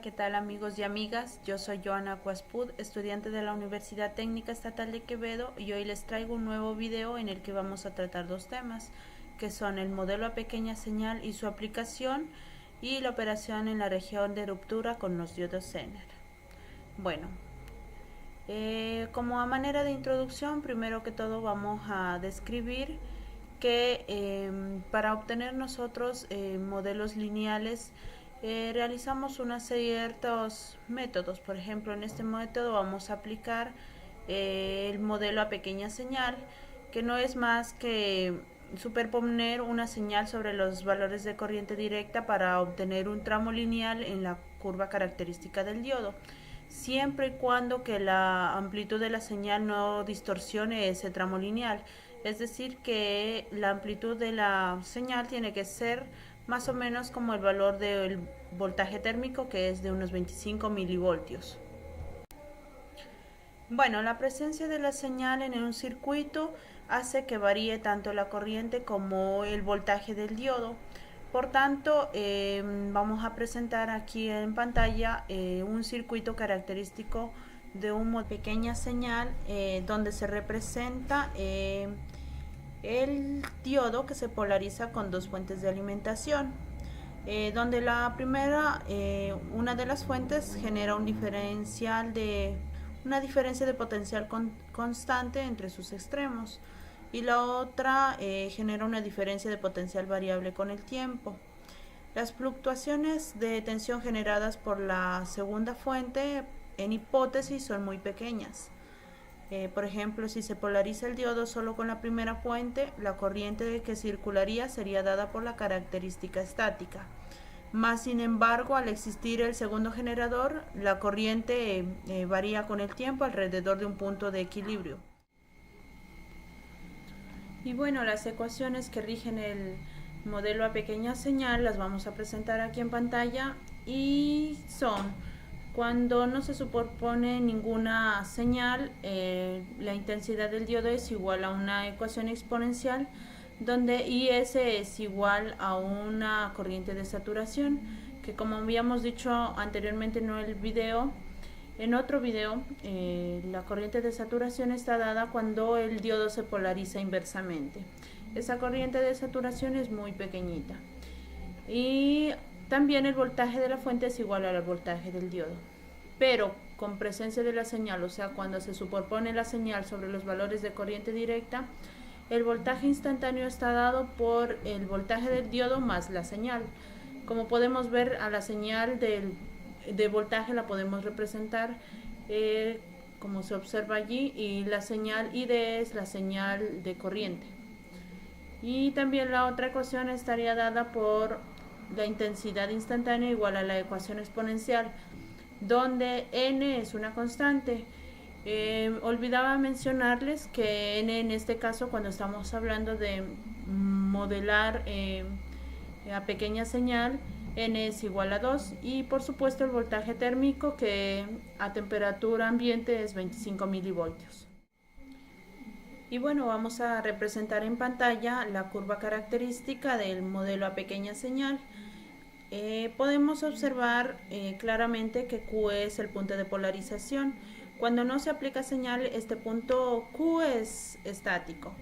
¿qué tal amigos y amigas? Yo soy Joana Cuaspud, estudiante de la Universidad Técnica Estatal de Quevedo y hoy les traigo un nuevo video en el que vamos a tratar dos temas, que son el modelo a pequeña señal y su aplicación y la operación en la región de ruptura con los diodos Zener. Bueno, como a manera de introducción, primero que todo vamos a describir que para obtener nosotros modelos lineales realizamos unos ciertos métodos. Por ejemplo, en este método vamos a aplicar el modelo a pequeña señal, que no es más que superponer una señal sobre los valores de corriente directa para obtener un tramo lineal en la curva característica del diodo, siempre y cuando que la amplitud de la señal no distorsione ese tramo lineal. Es decir, que la amplitud de la señal tiene que ser más o menos como el valor del voltaje térmico, que es de unos 25 milivoltios. Bueno, la presencia de la señal en un circuito hace que varíe tanto la corriente como el voltaje del diodo. Por tanto, vamos a presentar aquí en pantalla un circuito característico de una pequeña señal donde se representa el diodo que se polariza con dos fuentes de alimentación. Donde la primera, una de las fuentes genera un diferencial de una diferencia de potencial constante entre sus extremos y la otra genera una diferencia de potencial variable con el tiempo. Las fluctuaciones de tensión generadas por la segunda fuente en hipótesis son muy pequeñas. Por ejemplo, si se polariza el diodo solo con la primera fuente, la corriente que circularía sería dada por la característica estática. Más sin embargo, al existir el segundo generador, la corriente varía con el tiempo alrededor de un punto de equilibrio. Y bueno, las ecuaciones que rigen el modelo a pequeña señal las vamos a presentar aquí en pantalla y son: cuando no se superpone ninguna señal, la intensidad del diodo es igual a una ecuación exponencial donde IS es igual a una corriente de saturación, que como habíamos dicho anteriormente en otro video, la corriente de saturación está dada cuando el diodo se polariza inversamente. Esa corriente de saturación es muy pequeñita. Y también el voltaje de la fuente es igual al voltaje del diodo. Pero con presencia de la señal, o sea, cuando se superpone la señal sobre los valores de corriente directa, el voltaje instantáneo está dado por el voltaje del diodo más la señal. Como podemos ver, a la señal de voltaje la podemos representar como se observa allí, y la señal ID es la señal de corriente. Y también la otra ecuación estaría dada por la intensidad instantánea igual a la ecuación exponencial, donde n es una constante. Olvidaba mencionarles que n en este caso, cuando estamos hablando de modelar a pequeña señal, n es igual a 2, y por supuesto el voltaje térmico, que a temperatura ambiente es 25 milivoltios. Y bueno, vamos a representar en pantalla la curva característica del modelo a pequeña señal. Podemos observar claramente que Q es el punto de polarización. Cuando no se aplica señal, este punto Q es estático.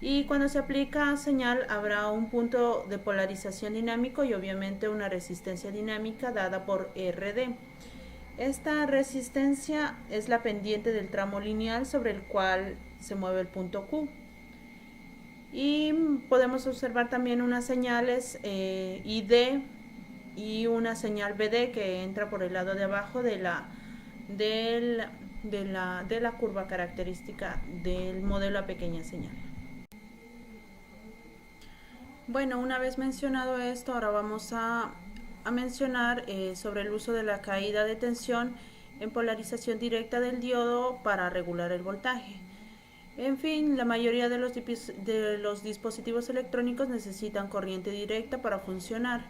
Y cuando se aplica señal, habrá un punto de polarización dinámico y obviamente una resistencia dinámica dada por RD. Esta resistencia es la pendiente del tramo lineal sobre el cual se mueve el punto Q. Y podemos observar también unas señales ID y una señal BD que entra por el lado de abajo de la curva característica del modelo a pequeña señal. Bueno, una vez mencionado esto, ahora vamos a mencionar sobre el uso de la caída de tensión en polarización directa del diodo para regular el voltaje. En fin, la mayoría de los dispositivos electrónicos necesitan corriente directa para funcionar.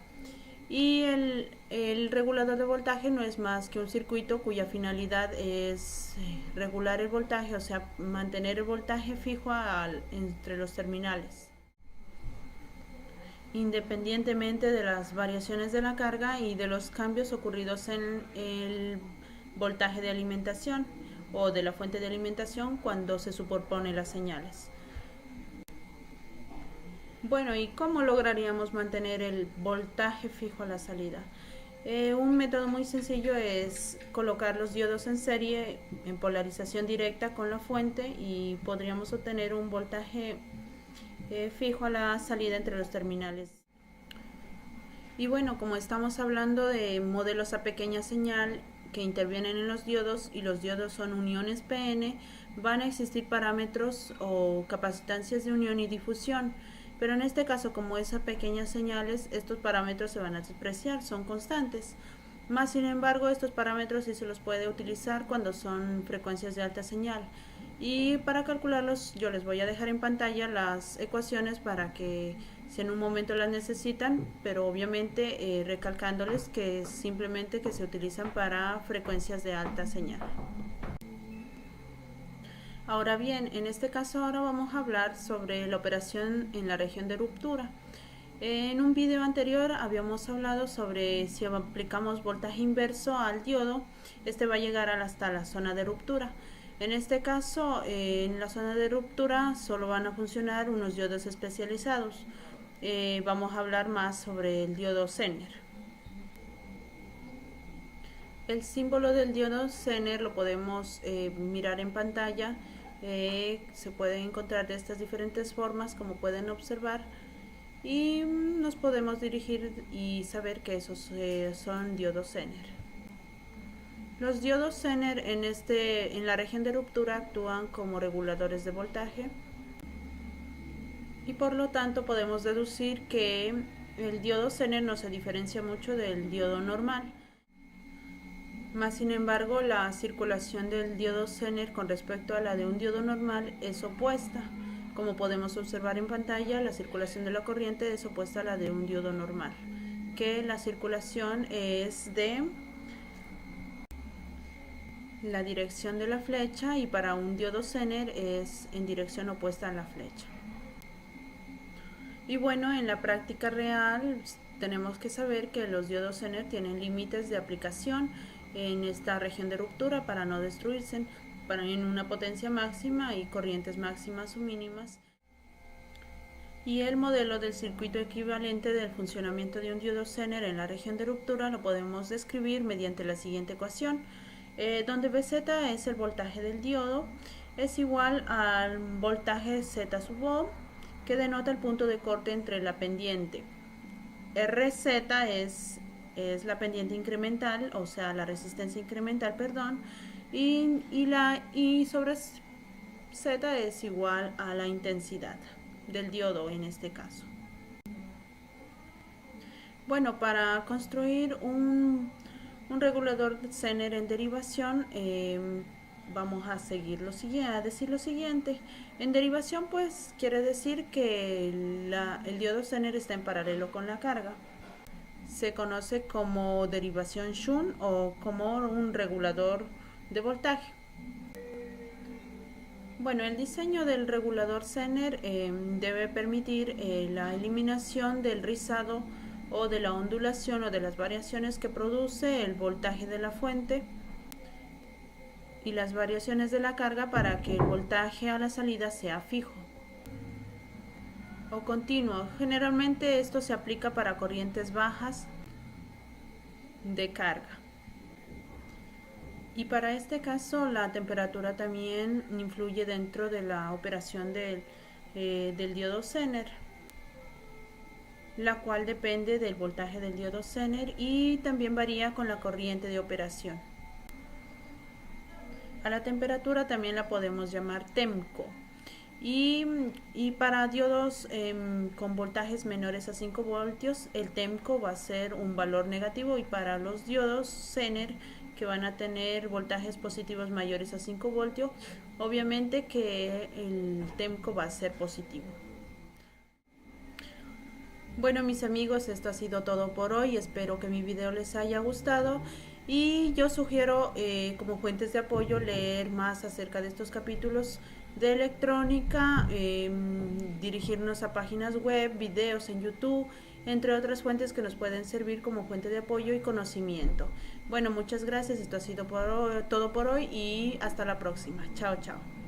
Y el regulador de voltaje no es más que un circuito cuya finalidad es regular el voltaje, o sea, mantener el voltaje fijo entre los terminales. independientemente de las variaciones de la carga y de los cambios ocurridos en el voltaje de alimentación o de la fuente de alimentación cuando se superponen las señales. Bueno, ¿y cómo lograríamos mantener el voltaje fijo a la salida? Un método muy sencillo es colocar los diodos en serie en polarización directa con la fuente y podríamos obtener un voltaje fijo a la salida entre los terminales. Y bueno, como estamos hablando de modelos a pequeña señal que intervienen en los diodos y los diodos son uniones PN, van a existir parámetros o capacitancias de unión y difusión. Pero en este caso, como es a pequeñas señales, estos parámetros se van a despreciar, son constantes. Más sin embargo, estos parámetros sí se los puede utilizar cuando son frecuencias de alta señal. Y para calcularlos yo les voy a dejar en pantalla las ecuaciones para que si en un momento las necesitan, pero obviamente recalcándoles que simplemente que se utilizan para frecuencias de alta señal. Ahora bien, en este caso ahora vamos a hablar sobre la operación en la región de ruptura. En un video anterior habíamos hablado sobre si aplicamos voltaje inverso al diodo, este va a llegar hasta la zona de ruptura. En este caso, en la zona de ruptura solo van a funcionar unos diodos especializados. Vamos a hablar más sobre el diodo Zener. El símbolo del diodo Zener lo podemos mirar en pantalla. Se pueden encontrar de estas diferentes formas, como pueden observar, y nos podemos dirigir y saber que esos son diodos Zener. Los diodos Zener en la región de ruptura actúan como reguladores de voltaje y por lo tanto podemos deducir que el diodo Zener no se diferencia mucho del diodo normal. Más sin embargo, la circulación del diodo Zener con respecto a la de un diodo normal es opuesta. Como podemos observar en pantalla, la circulación de la corriente es opuesta a la de un diodo normal, que la circulación es de la dirección de la flecha y para un diodo Zener es en dirección opuesta a la flecha. Y bueno, en la práctica real tenemos que saber que los diodos Zener tienen límites de aplicación en esta región de ruptura para no destruirse en una potencia máxima y corrientes máximas o mínimas. Y el modelo del circuito equivalente del funcionamiento de un diodo Zener en la región de ruptura lo podemos describir mediante la siguiente ecuación, donde Vz es el voltaje del diodo, es igual al voltaje Z sub O, que denota el punto de corte entre la pendiente. Rz es la pendiente incremental, o sea, la resistencia incremental, perdón, y la I sobre Z es igual a la intensidad del diodo en este caso. Bueno, para construir un regulador Zener en derivación, vamos a decir lo siguiente. En derivación, pues, quiere decir que el diodo Zener está en paralelo con la carga. Se conoce como derivación shunt o como un regulador de voltaje. Bueno, el diseño del regulador Zener debe permitir la eliminación del rizado o de la ondulación o de las variaciones que produce el voltaje de la fuente y las variaciones de la carga para que el voltaje a la salida sea fijo o continuo. Generalmente esto se aplica para corrientes bajas de carga. Y para este caso la temperatura también influye dentro de la operación del diodo Zener, la cual depende del voltaje del diodo Zener y también varía con la corriente de operación. A la temperatura también la podemos llamar TEMCO. Y para diodos con voltajes menores a 5 voltios, el TEMCO va a ser un valor negativo, y para los diodos Zener que van a tener voltajes positivos mayores a 5 voltios, obviamente que el TEMCO va a ser positivo. Bueno, mis amigos, esto ha sido todo por hoy. Espero que mi video les haya gustado y yo sugiero como fuentes de apoyo leer más acerca de estos capítulos de electrónica, dirigirnos a páginas web, videos en YouTube, entre otras fuentes que nos pueden servir como fuente de apoyo y conocimiento. Bueno, muchas gracias, esto ha sido todo por hoy y hasta la próxima. Chao, chao.